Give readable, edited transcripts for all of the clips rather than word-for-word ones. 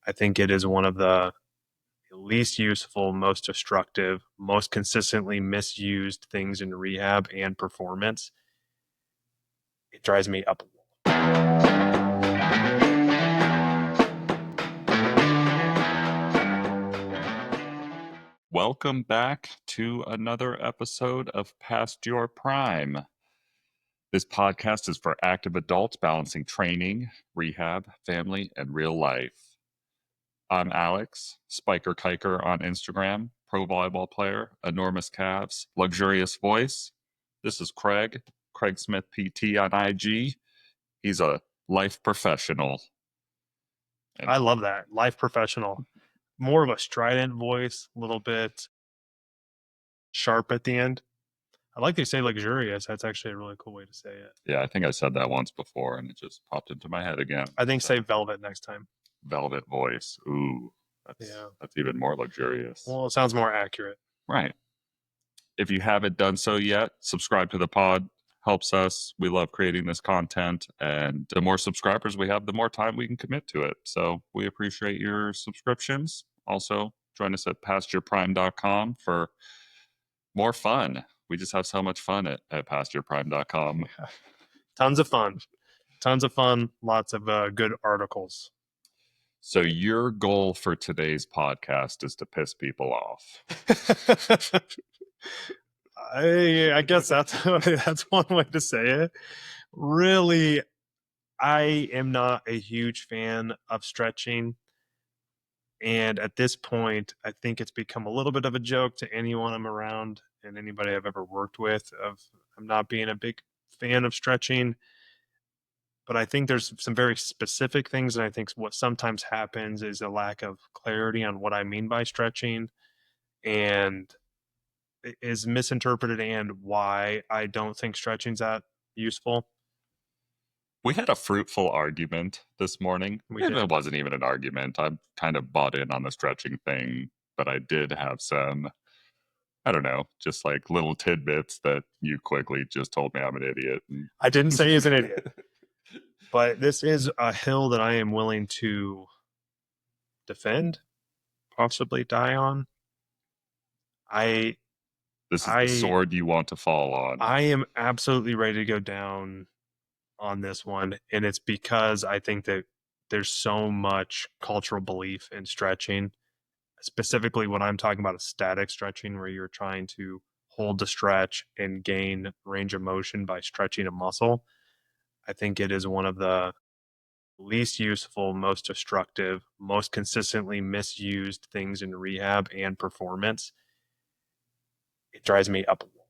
I think it is one of the least useful, most destructive, most consistently misused things in rehab and performance. It drives me up a wall. Welcome back to another episode of Past Your Prime. This podcast is for active adults balancing training, rehab, family, and real life. I'm Alex, Spiker Kiker on Instagram, pro volleyball player, enormous calves, luxurious voice. This is Craig Smith PT on IG. He's a life professional. And I love that. Life professional. More of a strident voice, a little bit sharp at the end. I like to say luxurious. That's actually a really cool way to say it. yeah, I think I said that once before and it just popped into my head again. I think say velvet next time. Velvet voice. Ooh, that's even more luxurious. Well, it sounds more accurate. Right. If you haven't done so yet, subscribe to the pod. Helps us. We love creating this content. And the more subscribers we have, the more time we can commit to it. So we appreciate your subscriptions. Also, join us at pastyourprime.com for more fun. We just have so much fun at pastyourprime.com. Yeah. Tons of fun. Tons of fun. Lots of good articles. So your goal for today's podcast is to piss people off. I guess that's one way to say it. Really, I am not a huge fan of stretching. And at this point, I think it's become a little bit of a joke to anyone I'm around and anybody I've ever worked with of I'm not being a big fan of stretching. But I think there's some very specific things. And I think what sometimes happens is a lack of clarity on what I mean by stretching and is misinterpreted and why I don't think stretching's that useful. We had a fruitful argument this morning. It wasn't even an argument. I'm kind of bought in on the stretching thing, but I did have some, I don't know, just like little tidbits that you quickly just told me I'm an idiot. I didn't say he's an idiot, but this is a hill that I am willing to defend, possibly die on. This is the sword you want to fall on. I am absolutely ready to go down on this one, and it's because I think that there's so much cultural belief in stretching. Specifically, what I'm talking about is static stretching, where you're trying to hold the stretch and gain range of motion by stretching a muscle. I think it is one of the least useful, most destructive, most consistently misused things in rehab and performance. It drives me up a wall.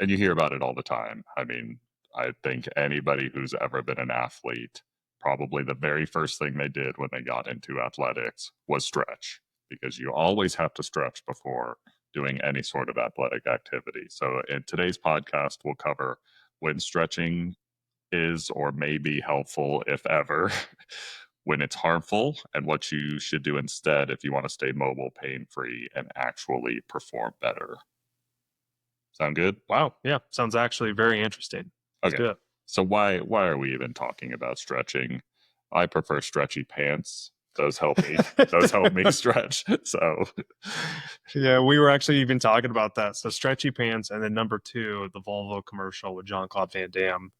And you hear about it all the time. I mean, I think anybody who's ever been an athlete, probably the very first thing they did when they got into athletics was stretch, because you always have to stretch before doing any sort of athletic activity. So in today's podcast, we'll cover when stretching is or may be helpful, if ever, when it's harmful, and what you should do instead if you want to stay mobile, pain-free, and actually perform better. Sound good? Wow. Yeah. Sounds actually very interesting. Okay. Good. So why are we even talking about stretching? I prefer stretchy pants. Those help me. Those help me stretch. So yeah, we were actually even talking about that. So stretchy pants, and then number 2, the Volvo commercial with Jean-Claude Van Damme,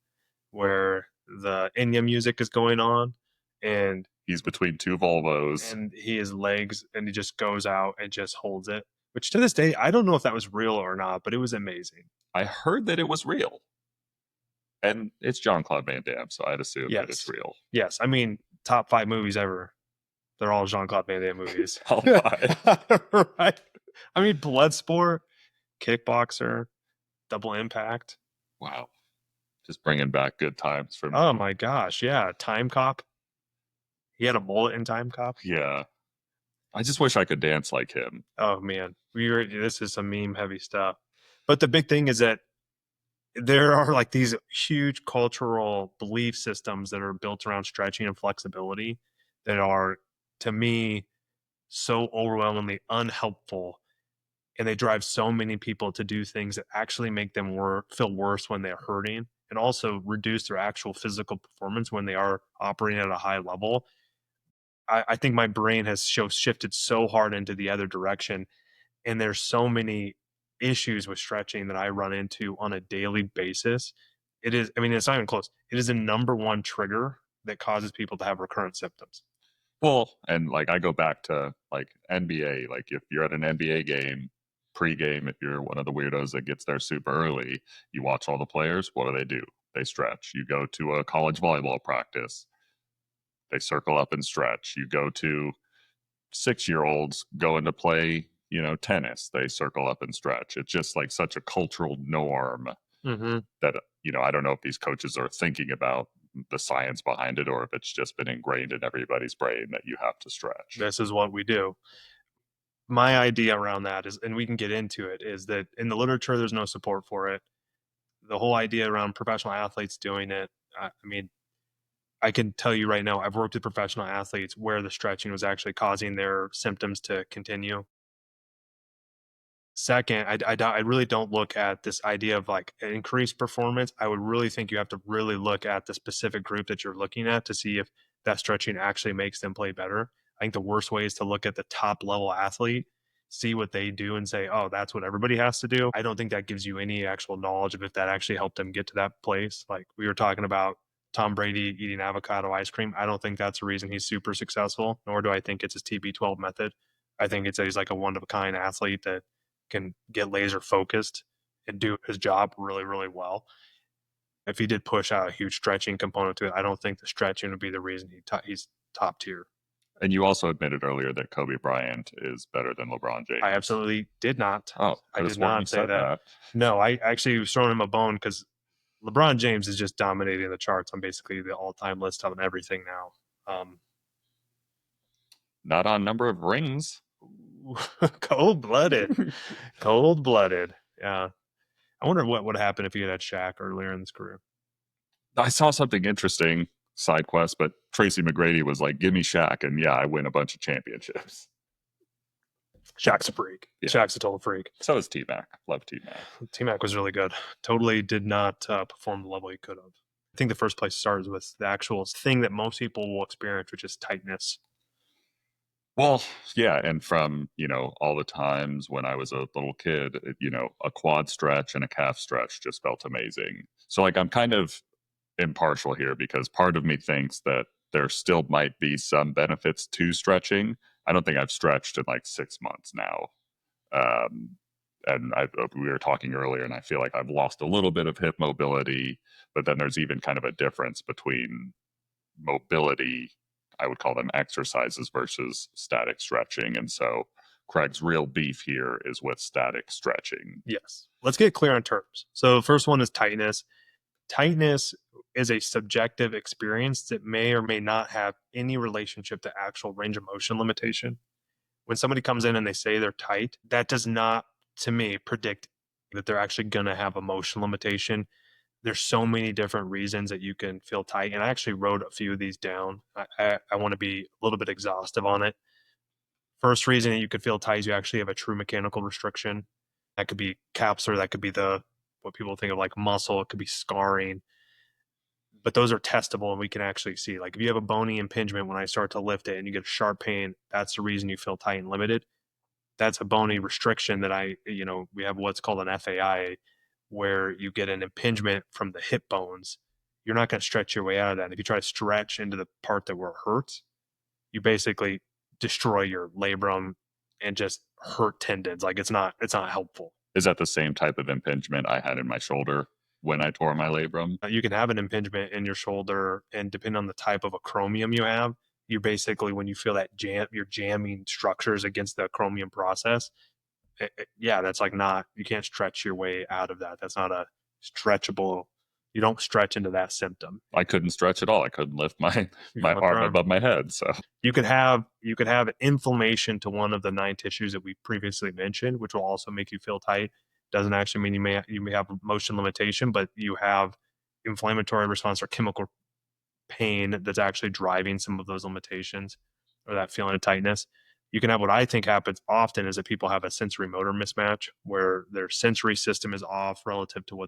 where the Enya music is going on, and he's between two Volvos, and his legs, and he just goes out and just holds it. Which to this day, I don't know if that was real or not, but it was amazing. I heard that it was real. And it's Jean-Claude Van Damme, so I'd assume that it's real. Yes. I mean, top 5 movies ever. They're all Jean-Claude Van Damme movies. All 5. Right. I mean, Bloodsport, Kickboxer, Double Impact. Wow. Just bringing back good times for me. Oh my gosh. Yeah. Time Cop. He had a mullet in Time Cop. Yeah. I just wish I could dance like him. Oh man. This is some meme heavy stuff. But the big thing is that there are like these huge cultural belief systems that are built around stretching and flexibility that are, to me, so overwhelmingly unhelpful, and they drive so many people to do things that actually make them feel worse when they're hurting, and also reduce their actual physical performance when they are operating at a high level. I think my brain has shifted so hard into the other direction, and there's so many issues with stretching that I run into on a daily basis. It is, I mean, it's not even close. It is a number one trigger that causes people to have recurrent symptoms. Well, and like I go back to like NBA, like if you're at an NBA game, pregame, if you're one of the weirdos that gets there super early, you watch all the players, what do? They stretch. You go to a college volleyball practice, they circle up and stretch. You go to 6-year-olds going to play, tennis, they circle up and stretch. It's just like such a cultural norm Hmm. that, I don't know if these coaches are thinking about the science behind it or if it's just been ingrained in everybody's brain that you have to stretch. This is what we do. My idea around that is, and we can get into it, is that in the literature, there's no support for it. The whole idea around professional athletes doing it, I mean, I can tell you right now, I've worked with professional athletes where the stretching was actually causing their symptoms to continue. Second, I really don't look at this idea of like increased performance. I would really think you have to really look at the specific group that you're looking at to see if that stretching actually makes them play better. I think the worst way is to look at the top level athlete, see what they do, and say, oh, that's what everybody has to do. I don't think that gives you any actual knowledge of if that actually helped them get to that place. Like we were talking about Tom Brady eating avocado ice cream. I don't think that's the reason he's super successful, nor do I think it's his TB12 method. I think he's like a one of a kind athlete that can get laser focused and do his job really, really well. If he did push out a huge stretching component to it, I don't think the stretching would be the reason he's top tier. And you also admitted earlier that Kobe Bryant is better than LeBron I James. absolutely did not. Oh, I could have did sworn you not say said that. that. No, I actually was throwing him a bone because LeBron James is just dominating the charts on basically the all-time list on everything now. Not on number of rings. Cold-blooded, cold-blooded. Yeah, I wonder what would happen if he had Shaq earlier in his career. I saw something interesting, side quest, but Tracy McGrady was like, give me Shaq. And yeah, I win a bunch of championships. Shaq's a freak. Yeah. Shaq's a total freak. So is T Mac. Love T Mac. T Mac was really good. Totally did not perform the level he could have. I think the first place starts with the actual thing that most people will experience, which is tightness. Well, yeah. And from, all the times when I was a little kid, a quad stretch and a calf stretch just felt amazing. So, like, I'm kind of impartial here because part of me thinks that there still might be some benefits to stretching. I don't think I've stretched in like 6 months now. Um, and we were talking earlier, and I feel like I've lost a little bit of hip mobility, but then there's even kind of a difference between mobility, I would call them exercises, versus static stretching. And so Craig's real beef here is with static stretching. Yes. Let's get clear on terms. So, the first one is tightness. Tightness is a subjective experience that may or may not have any relationship to actual range of motion limitation. When somebody comes in and they say they're tight, that does not, to me, predict that they're actually going to have a motion limitation. There's so many different reasons that you can feel tight. And I actually wrote a few of these down. I want to be a little bit exhaustive on it. First reason that you could feel tight is you actually have a true mechanical restriction. That could be capsular, that could be the what people think of like muscle, it could be scarring. But those are testable and we can actually see. Like if you have a bony impingement when I start to lift it and you get sharp pain, that's the reason you feel tight and limited. That's a bony restriction that we have what's called an FAI, where you get an impingement from the hip bones. You're not going to stretch your way out of that. If you try to stretch into the part that where it hurts, you basically destroy your labrum and just hurt tendons. Like it's not helpful. Is that the same type of impingement I had in my shoulder when I tore my labrum? You can have an impingement in your shoulder, and depending on the type of acromion you have, you basically when you feel that you're jamming structures against the acromion process. Yeah, that's like not you can't stretch your way out of that. That's not a stretchable. You don't stretch into that symptom. I couldn't stretch at all. I couldn't lift my arm above my head. So You could have inflammation to one of the 9 tissues that we previously mentioned, which will also make you feel tight. Doesn't actually mean you may have motion limitation, but you have inflammatory response or chemical pain that's actually driving some of those limitations or that feeling of tightness. You can have what I think happens often is that people have a sensory motor mismatch where their sensory system is off relative to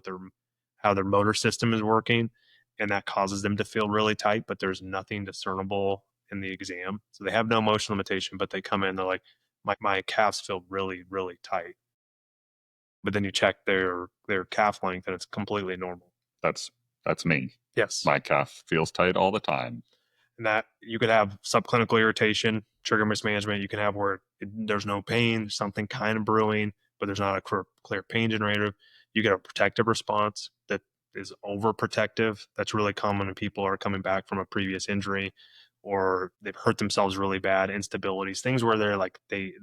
how their motor system is working, and that causes them to feel really tight, but there's nothing discernible in the exam. So they have no motion limitation, but they come in, they're like, my calves feel really, really tight. But then you check their calf length and it's completely normal. That's that's me. Yes. My calf feels tight all the time. And that you could have subclinical irritation, trigger mismanagement. You can have where there's no pain, something kind of brewing, but there's not a clear pain generator. You get a protective response that is overprotective. That's really common when people are coming back from a previous injury or they've hurt themselves really bad, instabilities, things where they're like they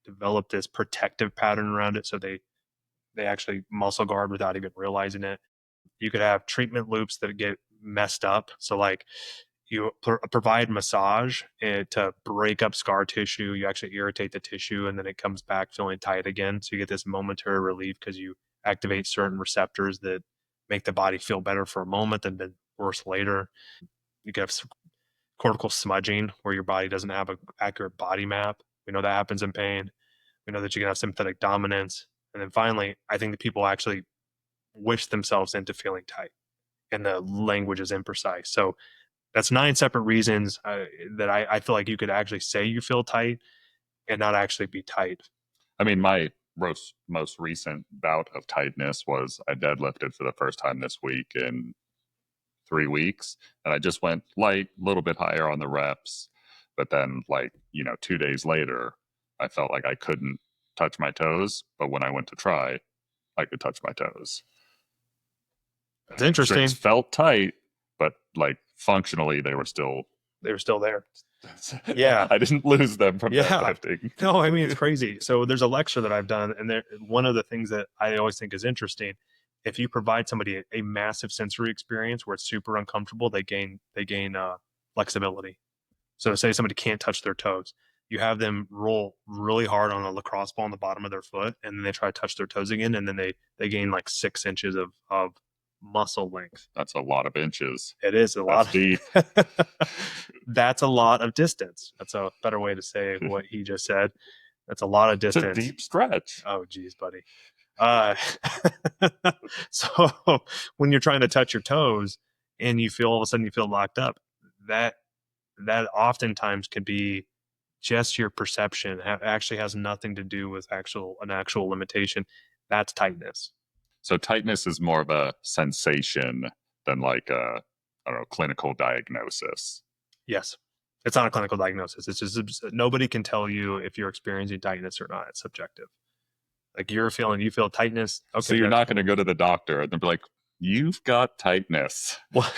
develop this protective pattern around it. So they actually muscle guard without even realizing it. You could have treatment loops that get messed up. So like you provide massage to break up scar tissue. You actually irritate the tissue and then it comes back feeling tight again. So you get this momentary relief because you activate certain receptors that make the body feel better for a moment and then worse later. You get cortical smudging where your body doesn't have an accurate body map. We know that happens in pain. We know that you can have sympathetic dominance. And then finally, I think that people actually wish themselves into feeling tight and the language is imprecise. So that's 9 separate reasons that I feel like you could actually say you feel tight and not actually be tight. I mean, my most recent bout of tightness was I deadlifted for the first time this week in 3 weeks, and I just went light, a little bit higher on the reps, but then 2 days later, I felt like I couldn't touch my toes, but when I went to try, I could touch my toes. It's interesting. Strings felt tight, but like functionally, they were still there. Yeah. I didn't lose them from Yeah. deadlifting. No, I mean, it's crazy. So there's a lecture that I've done, and one of the things that I always think is interesting, if you provide somebody a massive sensory experience where it's super uncomfortable, they gain flexibility. So say somebody can't touch their toes, you have them roll really hard on a lacrosse ball on the bottom of their foot, and then they try to touch their toes again, and then they gain like 6 inches of muscle length. That's a lot of inches. It is a lot. That's deep. That's a lot of distance. That's a better way to say what he just said. That's a lot of distance. It's a deep stretch. Oh, geez, buddy. So when you're trying to touch your toes and you feel all of a sudden you feel locked up, that oftentimes could be just your perception. Actually has nothing to do with an actual limitation. That's tightness. So tightness is more of a sensation than like a, I don't know, clinical diagnosis. Yes. It's not a clinical diagnosis. It's just nobody can tell you if you're experiencing tightness or not. It's subjective. Like you feel tightness. Okay, so you're not going to go to the doctor and they'll be like, "You've got tightness. Well,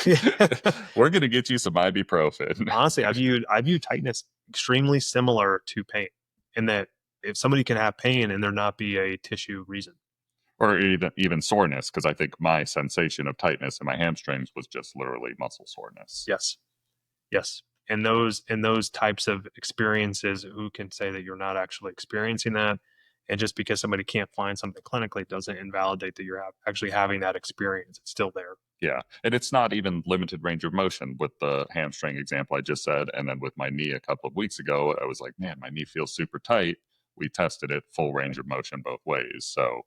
we're going to get you some ibuprofen." Honestly, I view tightness extremely similar to pain, in that if somebody can have pain and there not be a tissue reason, or even soreness, because I think my sensation of tightness in my hamstrings was just literally muscle soreness. Yes. And those types of experiences, who can say that you're not actually experiencing that? And just because somebody can't find something clinically doesn't invalidate that you're actually having that experience. It's still there. Yeah. And it's not even limited range of motion with the hamstring example I just said. And then with my knee a couple of weeks ago, I was like, man, my knee feels super tight. We tested it full range of motion both ways. So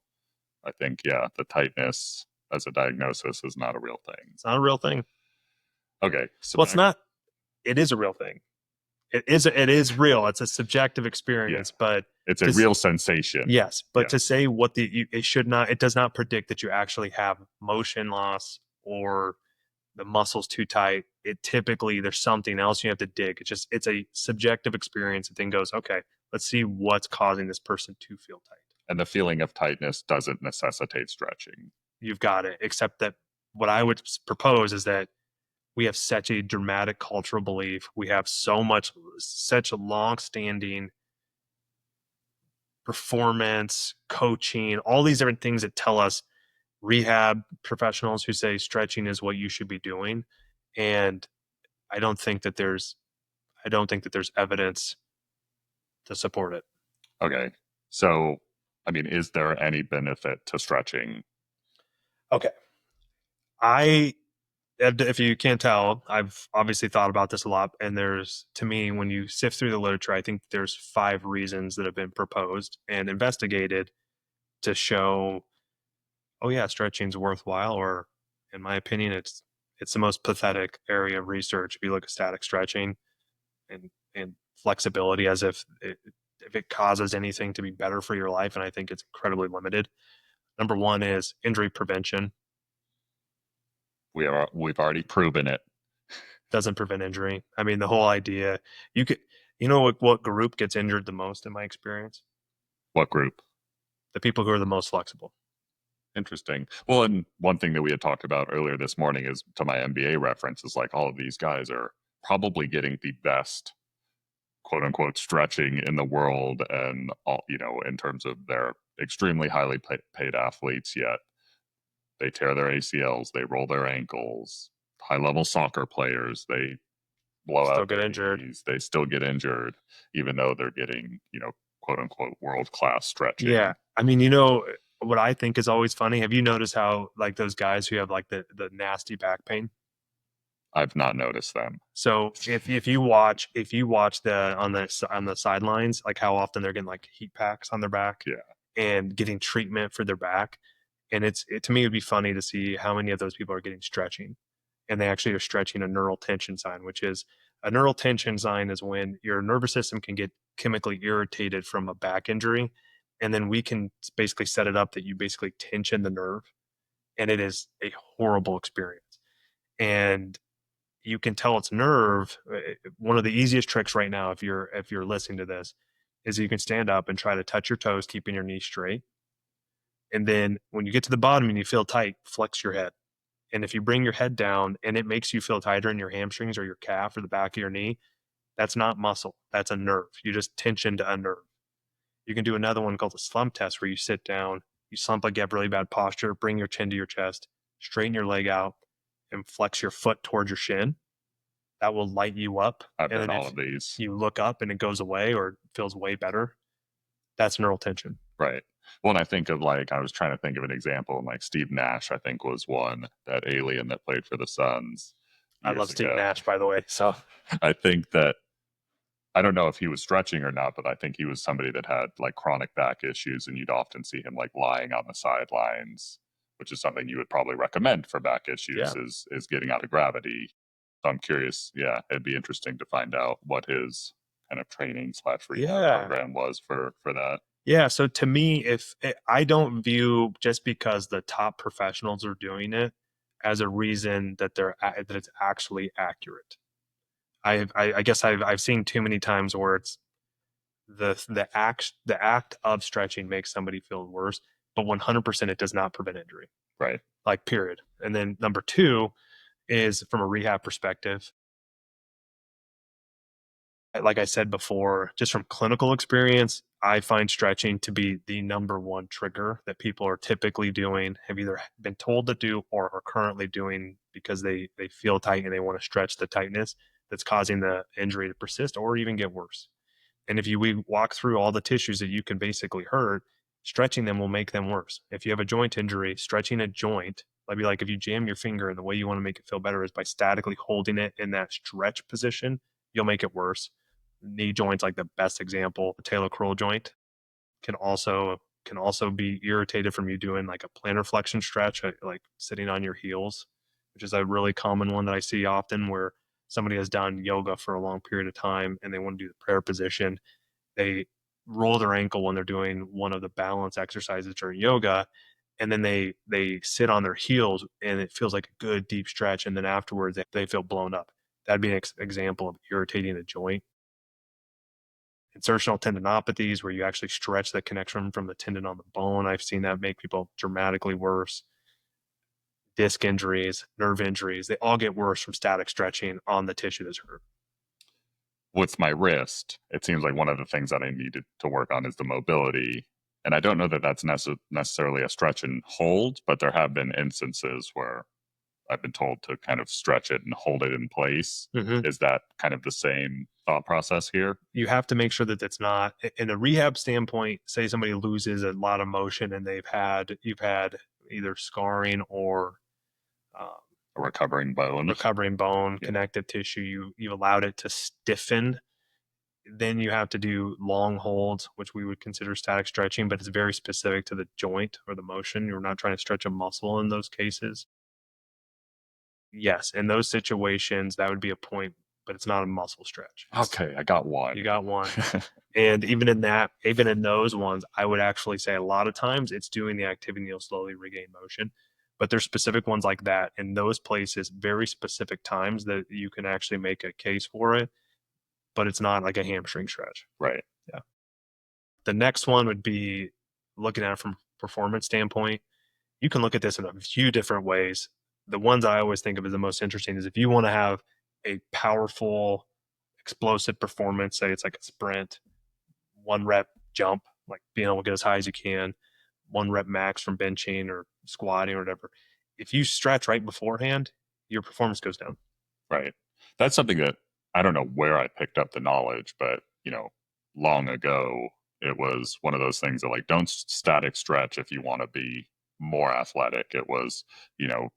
I think, yeah, the tightness as a diagnosis is not a real thing. It's not a real thing. Okay. So well, it's not. It is a real thing. It is real. It's a subjective experience, but it's a real sensation. Yes, but to say it does not predict that you actually have motion loss or the muscle's too tight. It typically, there's something else you have to dig. It's a subjective experience. The thing goes, okay, let's see what's causing this person to feel tight. And the feeling of tightness doesn't necessitate stretching. You've got it. Except that what I would propose is that we have such a dramatic cultural belief. We have such a long-standing performance, coaching, all these different things that tell us, rehab professionals who say stretching is what you should be doing. And I don't think that there's evidence to support it. Okay. So, I mean, is there any benefit to stretching? Okay. If you can't tell, I've obviously thought about this a lot. And to me, when you sift through the literature, I think there's 5 reasons that have been proposed and investigated to show, oh yeah, stretching's worthwhile, or in my opinion, it's the most pathetic area of research if you look at static stretching. and flexibility as if it causes anything to be better for your life. And I think it's incredibly limited. Number one is injury prevention. We've already proven it. Doesn't prevent injury. I mean, the whole idea, you could, you know what group gets injured the most in my experience? What group? The people who are the most flexible. Interesting. Well, and one thing that we had talked about earlier this morning is to my NBA reference is like all of these guys are probably getting the best quote unquote stretching in the world and all, in terms of their extremely highly paid athletes, yet they tear their ACLs, they roll their ankles. High level soccer players, they blow Still out get their injured. knees, they still get injured, even though they're getting, quote unquote world class Yeah. stretching. I mean, what I think is always funny. Have you noticed how like those guys who have like the nasty back pain? I've not noticed them. So if you watch the on the sidelines, like how often they're getting like heat packs on their back Yeah, and getting treatment for their back, and to me it would be funny to see how many of those people are getting stretching, and they actually are stretching a neural tension sign, which is a neural tension sign is when your nervous system can get chemically irritated from a back injury, and then we can basically set it up that you basically tension the nerve, and it is a horrible experience. And you can tell it's nerve. One of the easiest tricks right now, if you're listening to this, is you can stand up and try to touch your toes, keeping your knees straight. And then when you get to the bottom and you feel tight, flex your head. And if you bring your head down and it makes you feel tighter in your hamstrings or your calf or the back of your knee, that's not muscle. That's a nerve. You just tensioned a nerve. You can do another one called the slump test where you sit down, you slump like you have really bad posture, bring your chin to your chest, straighten your leg out, and flex your foot towards your shin. That will light you up. I've And done then all if of these. you look up and it goes away or feels way better, that's neural tension. Right. Well, and I think of like I was trying to think of an example, and like Steve Nash, I think was one, that alien that played for the Suns I love years Steve ago. Nash, by the way. So I think that I don't know if he was stretching or not, but I think he was somebody that had like chronic back issues, and you'd often see him like lying on the sidelines, which is something you would probably recommend for back issues yeah. is getting out of gravity. So I'm curious. Yeah, it'd be interesting to find out what his kind of training slash rehab Yeah. program was for that. Yeah. So to me, I don't view just because the top professionals are doing it as a reason that that it's actually accurate. I guess I've seen too many times where it's the act of stretching makes somebody feel worse, but 100% it does not prevent injury. Right. Like period. And then number two is from a rehab perspective. Like I said before, just from clinical experience, I find stretching to be the number one trigger that people are typically doing, have either been told to do or are currently doing because they feel tight and they want to stretch the tightness that's causing the injury to persist or even get worse. And if we walk through all the tissues that you can basically hurt, stretching them will make them worse. If you have a joint injury, stretching a joint, like if you jam your finger and the way you want to make it feel better is by statically holding it in that stretch position, you'll make it worse. Knee joints, like the best example, the talocrural joint can also be irritated from you doing like a plantar flexion stretch, like sitting on your heels, which is a really common one that I see often where somebody has done yoga for a long period of time and they want to do the prayer position. They roll their ankle when they're doing one of the balance exercises during yoga, and then they sit on their heels and it feels like a good deep stretch, and then afterwards they feel blown up. That'd be an example of irritating a joint. Insertional tendinopathies, where you actually stretch the connection from the tendon on the bone, I've seen that make people dramatically worse. Disc injuries, nerve injuries, they all get worse from static stretching on the tissue that's hurt. With my wrist, it seems like one of the things that I needed to work on is the mobility. And I don't know that that's necessarily a stretch and hold, but there have been instances where I've been told to kind of stretch it and hold it in place. Mm-hmm. Is that kind of the same thought process here? You have to make sure that it's not in a rehab standpoint. Say somebody loses a lot of motion and you've had either scarring or um, A recovering bone. recovering bone, Yeah. connective tissue. You've allowed it to stiffen. Then you have to do long holds, which we would consider static stretching, but it's very specific to the joint or the motion. You're not trying to stretch a muscle in those cases. Yes, in those situations, that would be a point. but it's not a muscle stretch. Okay, I got one. You got one. And even in those ones, I would actually say a lot of times it's doing the activity and you'll slowly regain motion. But there's specific ones like that in those places, very specific times that you can actually make a case for it, but it's not like a hamstring stretch. Right. Yeah. The next one would be looking at it from a performance standpoint. You can look at this in a few different ways. The ones I always think of as the most interesting is if you want to have a powerful, explosive performance, say it's like a sprint, 1 rep jump, like being able to get as high as you can, 1 rep max from benching or squatting or whatever. If you stretch right beforehand, your performance goes down. Right. That's something that I don't know where I picked up the knowledge, but long ago it was one of those things that like don't static stretch if you want to be more athletic. It was,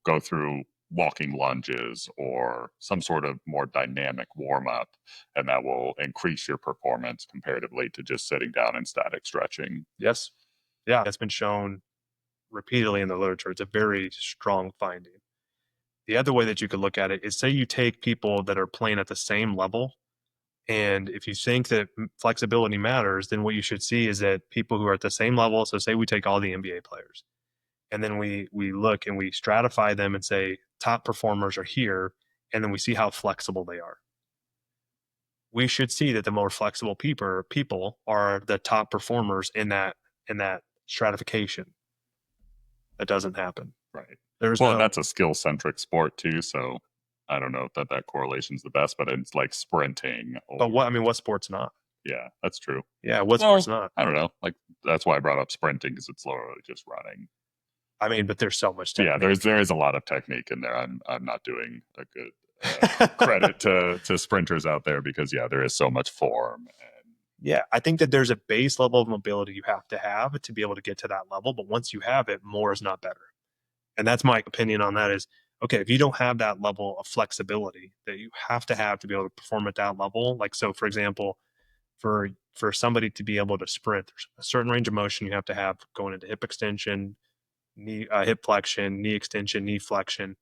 go through walking lunges or some sort of more dynamic warm up, and that will increase your performance comparatively to just sitting down and static stretching. Yes. Yeah. That's been shown repeatedly in the literature. It's a very strong finding. The other way that you could look at it is say you take people that are playing at the same level. And if you think that flexibility matters, then what you should see is that people who are at the same level, so say we take all the NBA players, and then we look and we stratify them and say top performers are here, and then we see how flexible they are. We should see that the more flexible people are the top performers in that stratification. That doesn't happen. Right. There's Well, and that's a skill centric sport too. So I don't know if that correlation's the best, but it's like sprinting. But what sport's not? Yeah, that's true. Yeah, what Well, sport's not? I don't know. Like that's why I brought up sprinting because it's literally just running. I mean, but there's so much technique. Yeah, there is a lot of technique in there. I'm not doing a good credit to sprinters out there because there is so much form. Yeah, I think that there's a base level of mobility you have to be able to get to that level. But once you have it, more is not better. And that's my opinion on that is, okay, if you don't have that level of flexibility that you have to be able to perform at that level, like, so for example, for somebody to be able to sprint, there's a certain range of motion you have to have going into hip extension, knee, hip flexion, knee extension, knee flexion,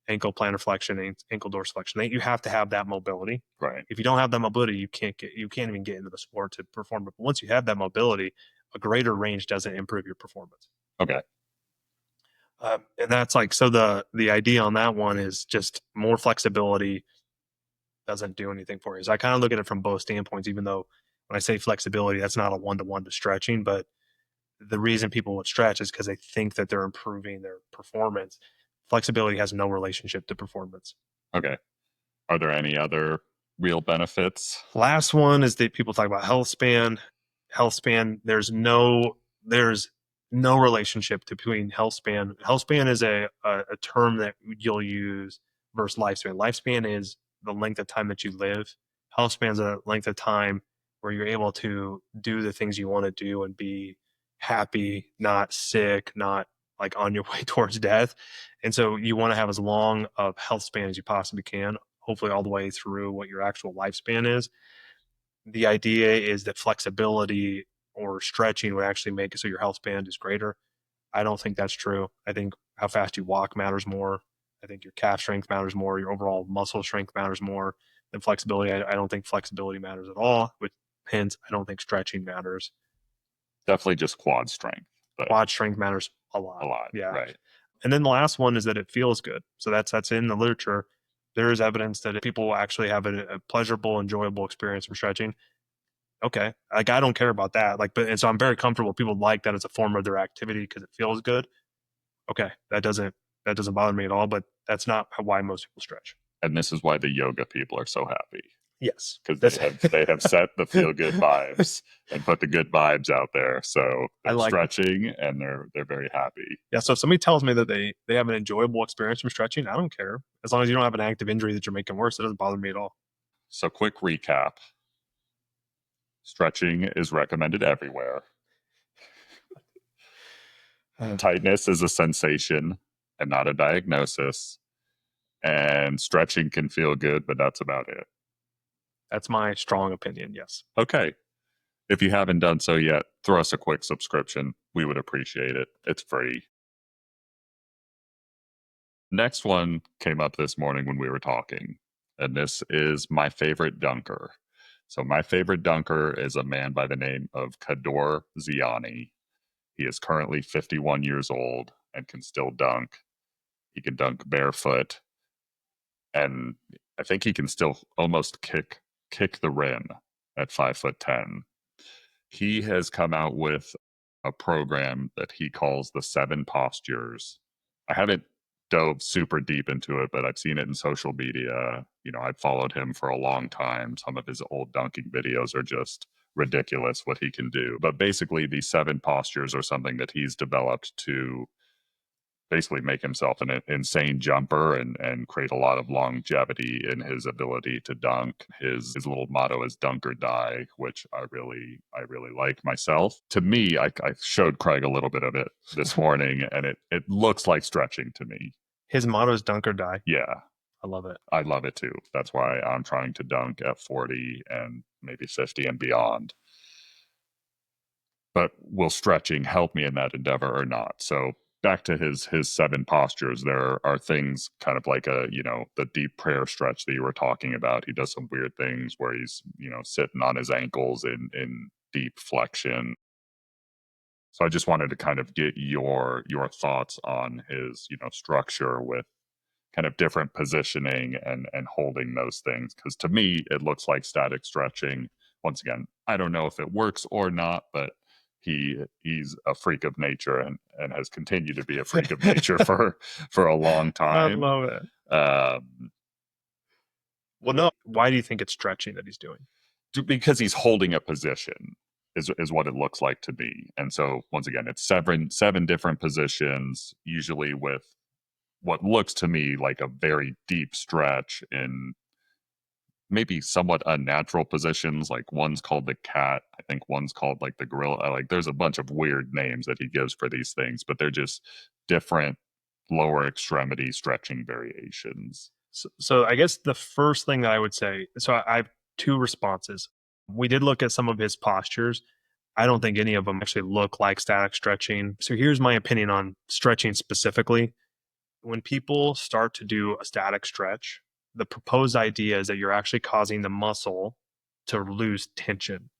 ankle plantar flexion, ankle dorsiflexion. You have to have that mobility. Right. If you don't have that mobility, you can't even get into the sport to perform. But once you have that mobility, a greater range doesn't improve your performance. Okay. And that's like, so the idea on that one is just more flexibility doesn't do anything for you. So I kind of look at it from both standpoints, even though when I say flexibility, that's not a one-to-one to stretching, but the reason people would stretch is because they think that they're improving their performance. Flexibility has no relationship to performance. Okay. Are there any other real benefits? Last one is that people talk about health span. Health span, there's no relationship between health span. Health span is a term that you'll use versus lifespan. Lifespan is the length of time that you live. Health span is a length of time where you're able to do the things you want to do and be happy, not sick, not like on your way towards death. And so you want to have as long of health span as you possibly can, hopefully all the way through what your actual lifespan is. The idea is that flexibility or stretching would actually make it so your health span is greater. I don't think that's true. I think how fast you walk matters more. I think your calf strength matters more. Your overall muscle strength matters more than flexibility. I don't think flexibility matters at all, which hence I don't think stretching matters. Definitely just quad strength. Quad strength matters a lot. A lot. Yeah. Right. And then the last one is that it feels good. So that's in the literature. There is evidence that people actually have a pleasurable, enjoyable experience from stretching. Okay. Like, I don't care about that. And so I'm very comfortable. People like that as a form of their activity because it feels good. Okay. That doesn't bother me at all, but that's not why most people stretch. And this is why the yoga people are so happy. Yes. Because they have set the feel good vibes and put the good vibes out there. So they're stretching and they're very happy. Yeah. So if somebody tells me that they have an enjoyable experience from stretching, I don't care. As long as you don't have an active injury that you're making worse, it doesn't bother me at all. So quick recap. Stretching is recommended everywhere. Tightness is a sensation and not a diagnosis. And stretching can feel good, but that's about it. That's my strong opinion, yes. Okay. If you haven't done so yet, throw us a quick subscription. We would appreciate it. It's free. Next one came up this morning when we were talking, and this is my favorite dunker. So my favorite dunker is a man by the name of Kador Ziani. He is currently 51 years old and can still dunk. He can dunk barefoot, and I think he can still almost kick the rim at 5'10". He has come out with a program that he calls the Seven Postures. I haven't dove super deep into it, but I've seen it in social media. I've followed him for a long time. Some of his old dunking videos are just ridiculous what he can do. But basically, these seven postures are something that he's developed to basically make himself an insane jumper and create a lot of longevity in his ability to dunk. His little motto is "Dunk or Die," which I really like myself. To me, I showed Craig a little bit of it this morning, and it looks like stretching to me. His motto is "Dunk or Die." Yeah, I love it. I love it too. That's why I'm trying to dunk at 40 and maybe 50 and beyond. But will stretching help me in that endeavor or not? So back to his seven postures, there are things kind of like the deep prayer stretch that you were talking about. He does some weird things where he's sitting on his ankles in deep flexion. So I just wanted to kind of get your thoughts on his structure with kind of different positioning and holding those things, because to me it looks like static stretching. Once again, I don't know if it works or not, but he's a freak of nature and has continued to be a freak of nature for a long I time. love it. Well, no. Why do you think it's stretching that he's doing? Because he's holding a position is what it looks like to me. And so once again, it's seven different positions, usually with what looks to me like a very deep stretch in maybe somewhat unnatural positions. Like one's called the cat. I think one's called like the gorilla. Like there's a bunch of weird names that he gives for these things, but they're just different lower extremity stretching variations. So I guess the first thing that I would say, so I have two responses. We did look at some of his postures. I don't think any of them actually look like static stretching. So here's my opinion on stretching specifically. When people start to do a static stretch, the proposed idea is that you're actually causing the muscle to lose tension.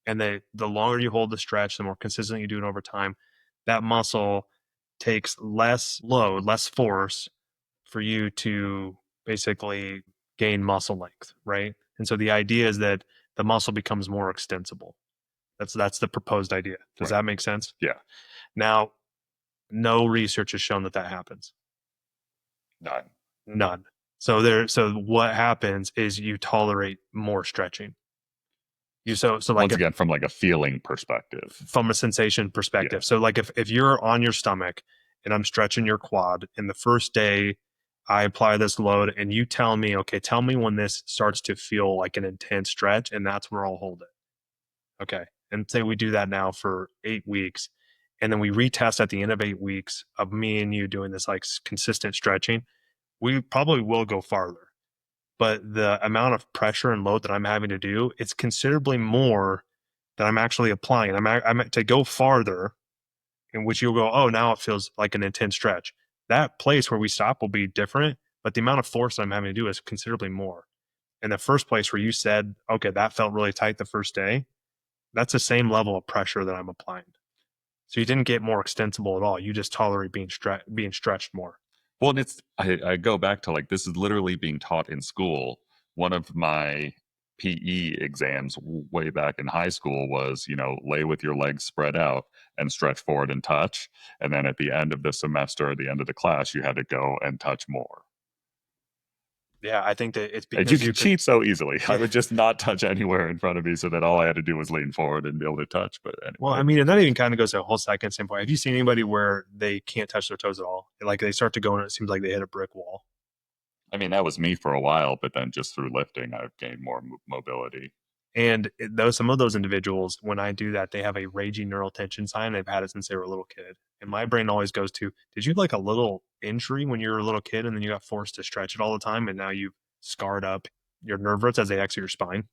And the longer you hold the stretch, the more consistent you do it over time, that muscle takes less load, less force for you to basically gain muscle length, right? And so the idea is that the muscle becomes more extensible. That's the proposed idea. Does Right. that make sense? Yeah. Now, no research has shown that that happens. None. So what happens is you tolerate more stretching. So like Once again, from like a feeling perspective. from a sensation perspective. Yeah. So like if you're on your stomach and I'm stretching your quad, and the first day I apply this load and you tell me, okay, tell me when this starts to feel like an intense stretch, and that's where I'll hold it. Okay. And say we do that now for 8 weeks, and then we retest at the end of 8 weeks of me and you doing this like consistent stretching, we probably will go farther. But the amount of pressure and load that I'm having to do, it's considerably more than I'm actually applying. I'm to go farther, in which you'll go, oh, now it feels like an intense stretch. That place where we stop will be different, but the amount of force I'm having to do is considerably more. In the first place where you said, okay, that felt really tight the first day, that's the same level of pressure that I'm applying. So you didn't get more extensible at all. You just tolerate being stretched more. Well, and I go back to like this is literally being taught in school. One of my PE exams way back in high school was, lay with your legs spread out and stretch forward and touch. And then at the end of the semester, at the end of the class, you had to go and touch more. Yeah, I think that it's And you because can cheat so easily. I would just not touch anywhere in front of me so that all I had to do was lean forward and be able to touch. But anyway. Well, I mean, and that even kind of goes to a whole second standpoint. Have you seen anybody where they can't touch their toes at all? Like they start to go and it seems like they hit a brick wall. I mean, that was me for a while, but then just through lifting, I've gained more mobility. And some of those individuals, when I do that, they have a raging neural tension sign. They've had it since they were a little kid. And my brain always goes to, did you have like a little injury when you were a little kid and then you got forced to stretch it all the time and now you've scarred up your nerve roots as they exit your spine?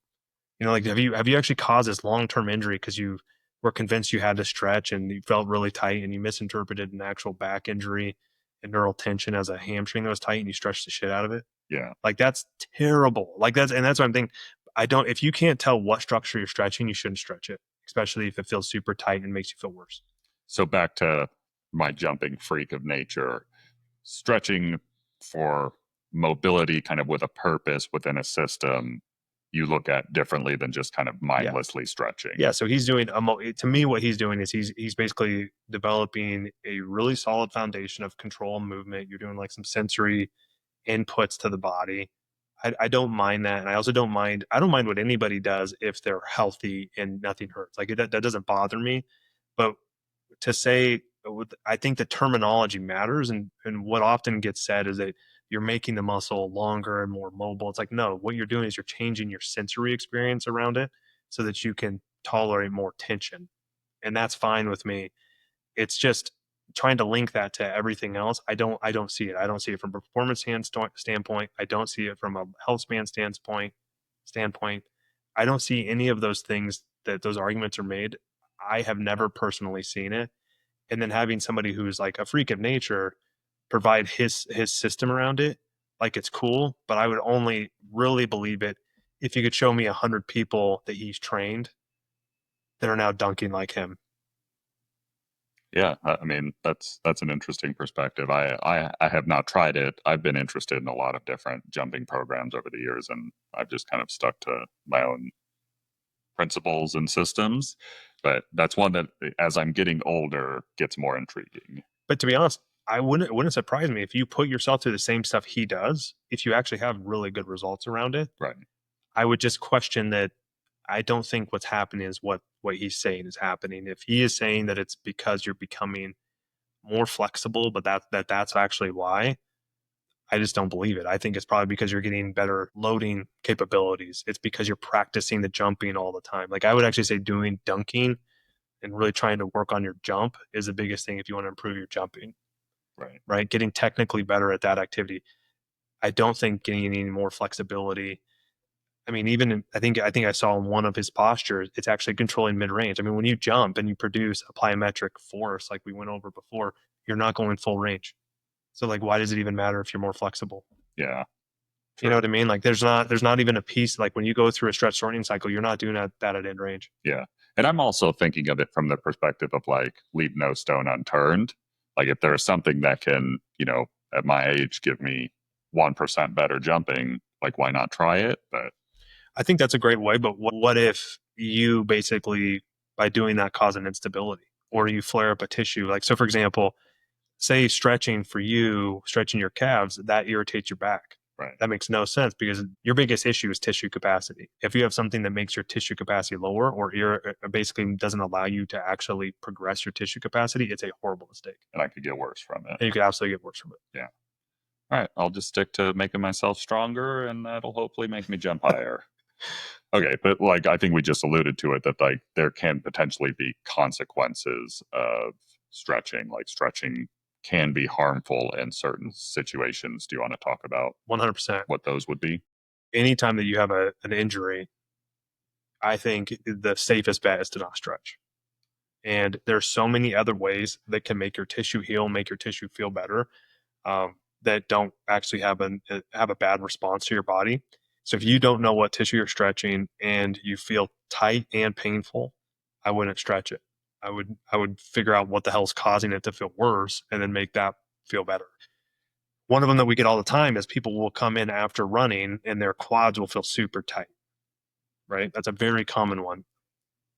Like have you actually caused this long-term injury because you were convinced you had to stretch and you felt really tight and you misinterpreted an actual back injury and neural tension as a hamstring that was tight and you stretched the shit out of it? Yeah. Like that's terrible. Like that's what I'm thinking. I don't, if you can't tell what structure you're stretching, you shouldn't stretch it, especially if it feels super tight and makes you feel worse. So back to my jumping freak of nature, stretching for mobility kind of with a purpose within a system, you look at differently than just kind of Yeah. mindlessly stretching. Yeah. So he's doing, to me, what he's doing is he's basically developing a really solid foundation of control and movement. You're doing like some sensory inputs to the body. I don't mind that. And I don't mind what anybody does if they're healthy and nothing hurts. Like that doesn't bother me. But to say, I think the terminology matters. And what often gets said is that you're making the muscle longer and more mobile. It's like, no, what you're doing is you're changing your sensory experience around it so that you can tolerate more tension. And that's fine with me. It's just trying to link that to everything else. I don't see it. I don't see it from a performance standpoint. I don't see it from a health span standpoint. I don't see any of those things that those arguments are made. I have never personally seen it. And then having somebody who's like a freak of nature provide his system around it, like it's cool, but I would only really believe it if you could show me 100 people that he's trained that are now dunking like him. Yeah, I mean that's an interesting perspective. I have not tried it. I've been interested in a lot of different jumping programs over the years, and I've just kind of stuck to my own principles and systems. But that's one that, as I'm getting older, gets more intriguing. But to be honest, it wouldn't surprise me if you put yourself through the same stuff he does, if you actually have really good results around it. Right. I would just question that. I don't think what's happening is what he's saying is happening. If he is saying that it's because you're becoming more flexible, but that's actually why, I just don't believe it. I think it's probably because you're getting better loading capabilities. It's because you're practicing the jumping all the time. Like I would actually say doing dunking and really trying to work on your jump is the biggest thing if you want to improve your jumping, Right. right? Getting technically better at that activity. I don't think getting any more flexibility. I mean, I think I saw in one of his postures, it's actually controlling mid range. I mean, when you jump and you produce a plyometric force like we went over before, you're not going full range. So like, why does it even matter if you're more flexible? Yeah. You know True. what I mean? Like, there's not even a piece like when you go through a stretch shortening cycle, you're not doing that at end range. Yeah. And I'm also thinking of it from the perspective of like leave no stone unturned. Like if there's something that can, at my age give me 1% better jumping, like why not try it? But I think that's a great way. But what if you basically by doing that cause an instability or you flare up a tissue? Like, so for example, say stretching for you, stretching your calves, that irritates your back. right. That makes no sense because your biggest issue is tissue capacity. If you have something that makes your tissue capacity lower or basically doesn't allow you to actually progress your tissue capacity, it's a horrible mistake. And I could get worse from it. And you could absolutely get worse from it. Yeah. All right. I'll just stick to making myself stronger and that'll hopefully make me jump higher. Okay, but like I think we just alluded to it that like there can potentially be consequences of stretching. Like stretching can be harmful in certain situations. Do you want to talk about 100%. what those would be? Anytime that you have an injury, I think the safest bet is to not stretch. And there's so many other ways that can make your tissue heal, make your tissue feel better, that don't actually have a bad response to your body. So if you don't know what tissue you're stretching and you feel tight and painful, I wouldn't stretch it. I would figure out what the hell's causing it to feel worse and then make that feel better. One of them that we get all the time is people will come in after running and their quads will feel super tight, right? That's a very common one.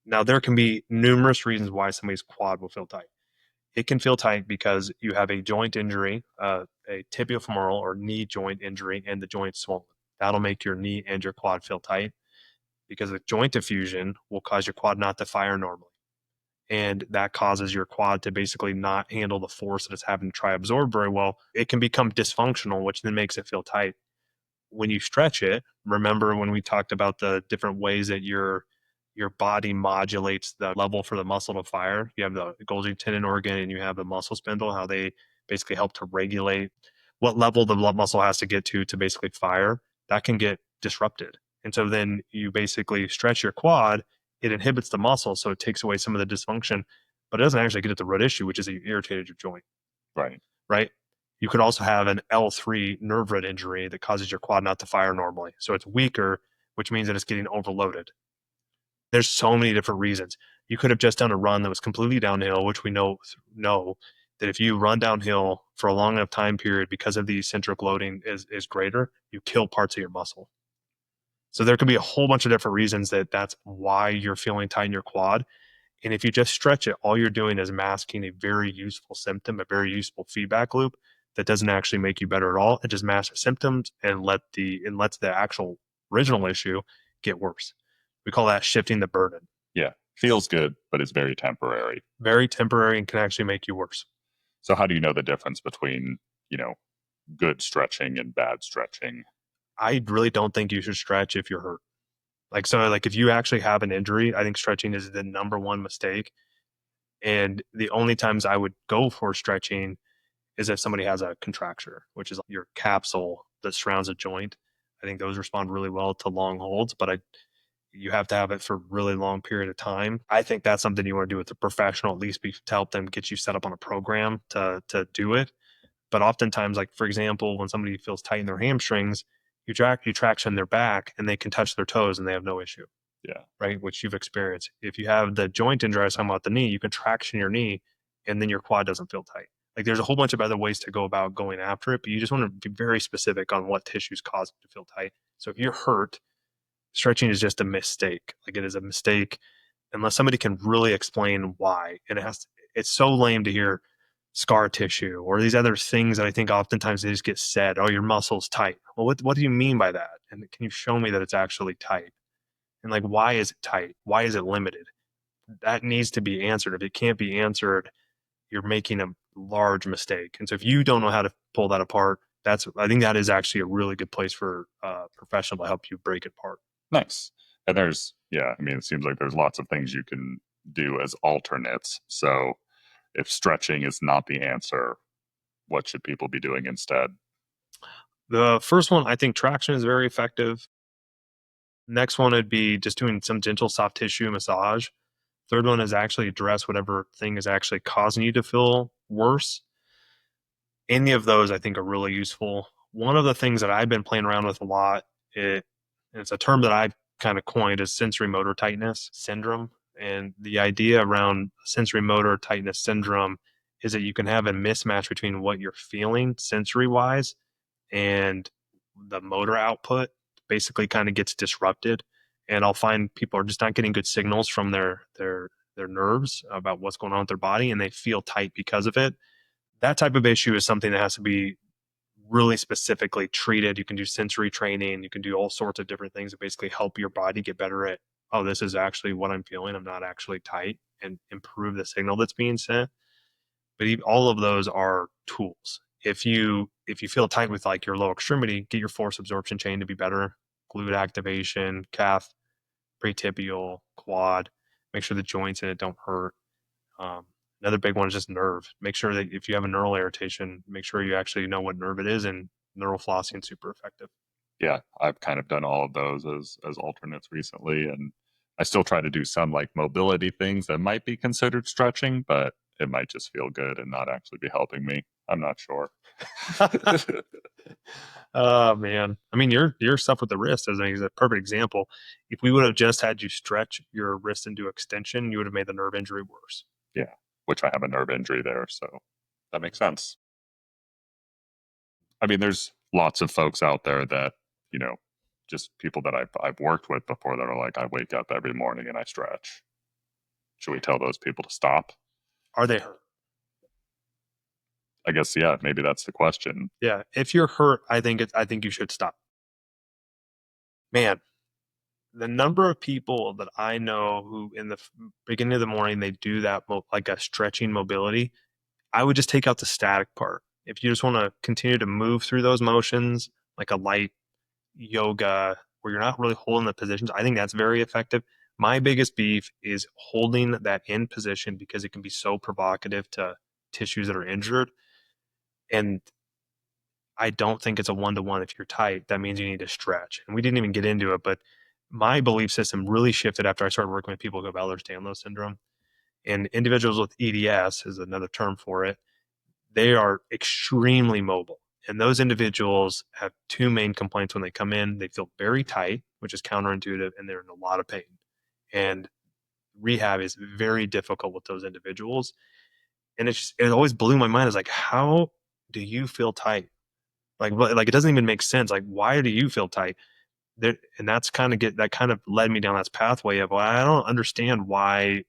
Now there can be numerous reasons why somebody's quad will feel tight. It can feel tight because you have a joint injury, a tibiofemoral or knee joint injury, and the joint swollen. That'll make your knee and your quad feel tight because the joint diffusion will cause your quad not to fire normally. And that causes your quad to basically not handle the force that it's having to try absorb very well. It can become dysfunctional, which then makes it feel tight. When you stretch it, remember when we talked about the different ways that your body modulates the level for the muscle to fire. You have the Golgi tendon organ and you have the muscle spindle, how they basically help to regulate what level the muscle has to get to basically fire. That can get disrupted. And so then you basically stretch your quad, it inhibits the muscle, so it takes away some of the dysfunction, but it doesn't actually get at the root issue, which is that you irritated your joint, Right. right? You could also have an L3 nerve root injury that causes your quad not to fire normally. So it's weaker, which means that it's getting overloaded. There's so many different reasons. You could have just done a run that was completely downhill, which we know that if you run downhill for a long enough time period because of the eccentric loading is greater, you kill parts of your muscle. So there could be a whole bunch of different reasons that's why you're feeling tight in your quad. And if you just stretch it, all you're doing is masking a very useful symptom, a very useful feedback loop that doesn't actually make you better at all. It just masks the symptoms and lets the actual original issue get worse. We call that shifting the burden. Yeah, feels good, but it's very temporary. Very temporary and can actually make you worse. So how do you know the difference between, good stretching and bad stretching? I really don't think you should stretch if you're hurt. Like if you actually have an injury, I think stretching is the number one mistake. And the only times I would go for stretching is if somebody has a contracture, which is your capsule that surrounds a joint. I think those respond really well to long holds, but you have to have it for a really long period of time. I think that's something you want to do with a professional, at least to help them get you set up on a program to do it. But oftentimes, like for example, when somebody feels tight in their hamstrings, you traction their back and they can touch their toes and they have no issue. Yeah. Right, which you've experienced. If you have the joint injury I was talking about the knee, you can traction your knee and then your quad doesn't feel tight. Like there's a whole bunch of other ways to go about going after it, but you just want to be very specific on what tissues cause it to feel tight. So if you're hurt, stretching is just a mistake. Like it is a mistake unless somebody can really explain why. And it's so lame to hear scar tissue or these other things that I think oftentimes they just get said, oh, your muscle's tight. Well, what do you mean by that? And can you show me that it's actually tight? And like, why is it tight? Why is it limited? That needs to be answered. If it can't be answered, you're making a large mistake. And so if you don't know how to pull that apart, I think that is actually a really good place for a professional to help you break it apart. Nice. And it seems like there's lots of things you can do as alternates. So if stretching is not the answer, what should people be doing instead? The first one, I think traction is very effective. Next one would be just doing some gentle soft tissue massage. Third one is actually address whatever thing is actually causing you to feel worse. Any of those I think are really useful. One of the things that I've been playing around with a lot, it's a term that I've kind of coined is sensory motor tightness syndrome. And the idea around sensory motor tightness syndrome is that you can have a mismatch between what you're feeling sensory wise and the motor output basically kind of gets disrupted. And I'll find people are just not getting good signals from their nerves about what's going on with their body and they feel tight because of it. That type of issue is something that has to be really specifically treated. You can do sensory training, you can do all sorts of different things that basically help your body get better at, oh, this is actually what I'm feeling. I'm not actually tight, and improve the signal that's being sent. But all of those are tools. If you feel tight with like your low extremity, get your force absorption chain to be better, glute activation, calf, pretibial, quad. Make sure the joints in it don't hurt. Another big one is just nerve. Make sure that if you have a neural irritation, make sure you actually know what nerve it is, and neural flossing is super effective. Yeah, I've kind of done all of those as alternates recently, and I still try to do some like mobility things that might be considered stretching, but it might just feel good and not actually be helping me. I'm not sure. Oh man, I mean your stuff with the wrist is a perfect example. If we would have just had you stretch your wrist into extension, you would have made the nerve injury worse. Yeah, which I have a nerve injury there, so that makes sense. I mean, there's lots of folks out there that, you know, just people that I've worked with before that are like, I wake up every morning and I stretch. Should we tell those people to stop? Are they hurt? I guess, yeah, maybe that's the question. Yeah. If you're hurt, I think you should stop. Man, the number of people that I know who in the beginning of the morning they do that like a stretching mobility, I would just take out the static part. If you just want to continue to move through those motions, like a light yoga where you're not really holding the positions, I think that's very effective. My biggest beef is holding that in position because it can be so provocative to tissues that are injured. And I don't think it's a one to one. If you're tight, that means you need to stretch. And we didn't even get into it, but my belief system really shifted after I started working with people who have Ehlers-Danlos syndrome. And individuals with EDS is another term for it. they are extremely mobile. And those individuals have two main complaints when they come in. They feel very tight, which is counterintuitive, and they're in a lot of pain. And rehab is very difficult with those individuals. And it always blew my mind. Is like, how do you feel tight? Like it doesn't even make sense. Like, why do you feel tight? There, and that kind of led me down this pathway of, well, I don't understand why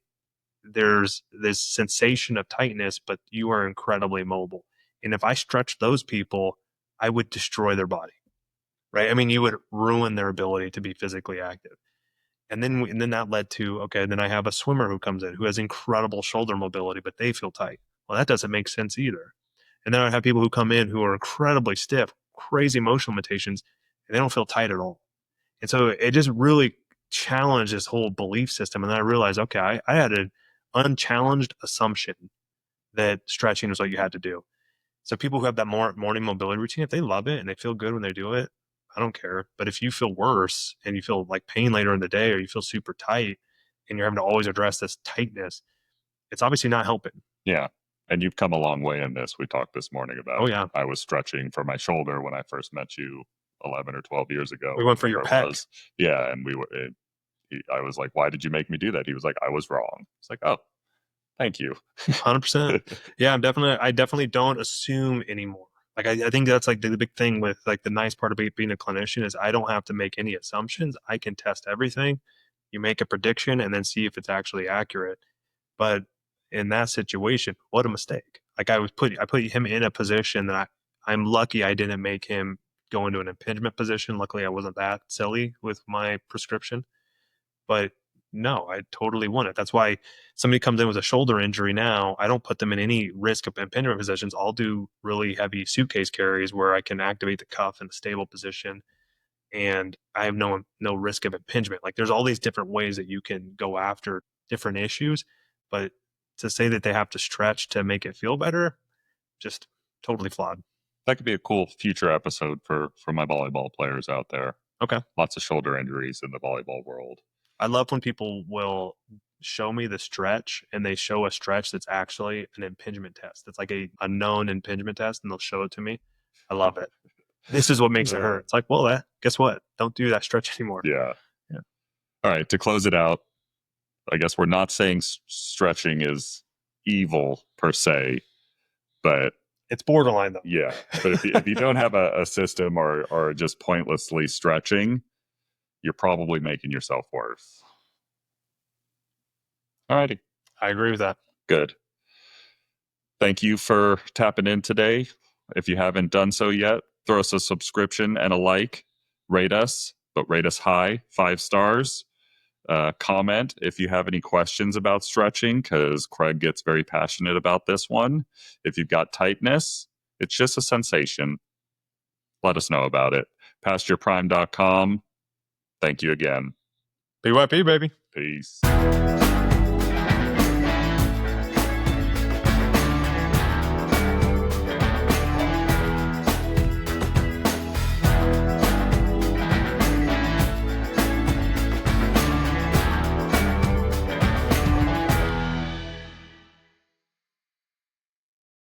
there's this sensation of tightness, but you are incredibly mobile. And if I stretch those people, I would destroy their body, right? I mean, you would ruin their ability to be physically active. And then that led to, okay, then I have a swimmer who comes in who has incredible shoulder mobility, but they feel tight. Well, that doesn't make sense either. And then I have people who come in who are incredibly stiff, crazy motion limitations, and they don't feel tight at all. And so it just really challenged this whole belief system. And then I realized, okay, I had an unchallenged assumption that stretching was what you had to do. So people who have that morning mobility routine, if they love it and they feel good when they do it, I don't care. But if you feel worse and you feel like pain later in the day, or you feel super tight and you're having to always address this tightness, it's obviously not helping. Yeah. And you've come a long way in this. We talked this morning about, Oh yeah, I was stretching for my shoulder when I first met you 11 or 12 years ago. we went for your whatever it pec. was. Yeah. And I was like, why did you make me do that? He was like, I was wrong. It's like, oh, thank you. 100%. Yeah, I definitely don't assume anymore. Like I think that's like the big thing with like the nice part about being a clinician is I don't have to make any assumptions. I can test everything. You make a prediction and then see if it's actually accurate. But in that situation, what a mistake. Like I put him in a position that I'm lucky I didn't make him go into an impingement position. Luckily I wasn't that silly with my prescription. But no, I totally want it. That's why somebody comes in with a shoulder injury now, I don't put them in any risk of impingement positions. I'll do really heavy suitcase carries where I can activate the cuff in a stable position and I have no risk of impingement. Like there's all these different ways that you can go after different issues, but to say that they have to stretch to make it feel better, just totally flawed. That could be a cool future episode for my volleyball players out there. Okay. Lots of shoulder injuries in the volleyball world. I love when people will show me the stretch and they show a stretch that's actually an impingement test. It's like a known impingement test and they'll show it to me. I love it. This is what makes it hurt. It's like, well, guess what? Don't do that stretch anymore. Yeah. Yeah. All right. To close it out, I guess we're not saying stretching is evil per se, but It's borderline though. yeah. But if you don't have a system or just pointlessly stretching, you're probably making yourself worse. All righty. I agree with that. Good. Thank you for tapping in today. If you haven't done so yet, throw us a subscription and a like. Rate us, but rate us high, 5 stars. Comment if you have any questions about stretching, because Craig gets very passionate about this one. If you've got tightness, it's just a sensation. Let us know about it. PasturePrime.com. Thank you again. PYP, baby. Peace.